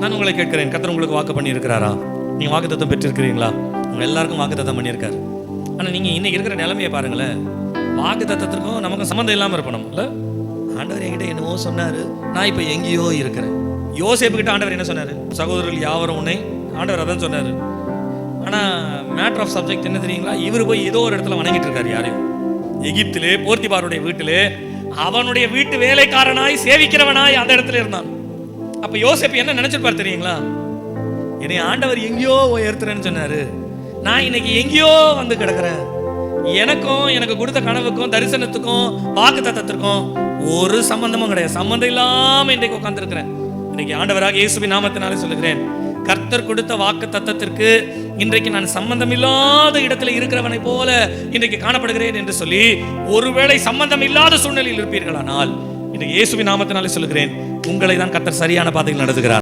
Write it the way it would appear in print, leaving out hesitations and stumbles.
நான் உங்களை கேட்கிறேன், கர்த்தர் உங்களுக்கு வாக்கு பண்ணியிருக்கிறாரா? நீங்கள் வாக்குத்தத்தம் பெற்றிருக்கிறீங்களா? உங்கள் எல்லாருக்கும் வாக்குத்தத்தம் பண்ணியிருக்காரு. ஆனால் நீங்கள் இன்னைக்கு இருக்கிற நிலைமையை பாருங்களேன். வாக்குத்தத்தத்திற்கும் நமக்கும் சம்மந்தம் இல்லாமல் இருப்பணும் இல்லை? ஆண்டவர் என்கிட்ட என்னவோ சொன்னார், நான் இப்போ எங்கேயோ இருக்கிறேன். யோசேப்புக்கிட்ட ஆண்டவர் என்ன சொன்னார்? சகோதரர்கள் யாவரும் உன்னை, ஆண்டவர் அதான் சொன்னார். ஆனால் மேட்டர் ஆஃப் சப்ஜெக்ட் என்ன தெரியுங்களா? இவர் போய் ஏதோ ஒரு இடத்துல வணங்கிட்டு இருக்காரு யாரையும். எகிப்திலே போர்த்திபாருடைய வீட்டிலே அவனுடைய வீட்டு வேலைக்காரனாய் சேவிக்கிறவனாய் அந்த இடத்துல இருந்தான். அப்ப யோசேப்பு என்ன நினைச்சிருப்பார் தெரியுங்களா? என்னை ஆண்டவர் எங்கேயோ உயர்த்துறேன்னு சொன்னாரு, நான் இன்னைக்கு எங்கேயோ வந்து கிடக்கிறேன். எனக்கும் எனக்கு கொடுத்த கனவுக்கும் தரிசனத்துக்கும் வாக்கு தத்தத்திற்கும் ஒரு சம்பந்தமும் கிடையாது. சம்பந்தம் இல்லாம இன்றைக்கு உட்கார்ந்து இருக்கிறேன். இன்னைக்கு ஆண்டவராக இயேசுவின் நாமத்தினாலே சொல்லுகிறேன், கர்த்தர் கொடுத்த வாக்கு தத்தத்திற்கு இன்றைக்கு நான் சம்பந்தம் இல்லாத இடத்துல இருக்கிறவனை போல இன்றைக்கு காணப்படுகிறேன் என்று சொல்லி ஒருவேளை சம்பந்தம் இல்லாத சூழ்நிலையில் இருப்பீர்களானால் இன்றைக்கு இயேசுவின் நாமத்தினாலே சொல்லுகிறேன், உங்களை தான் கர்த்தர் சரியான பாதையில் நடத்துகிறார்.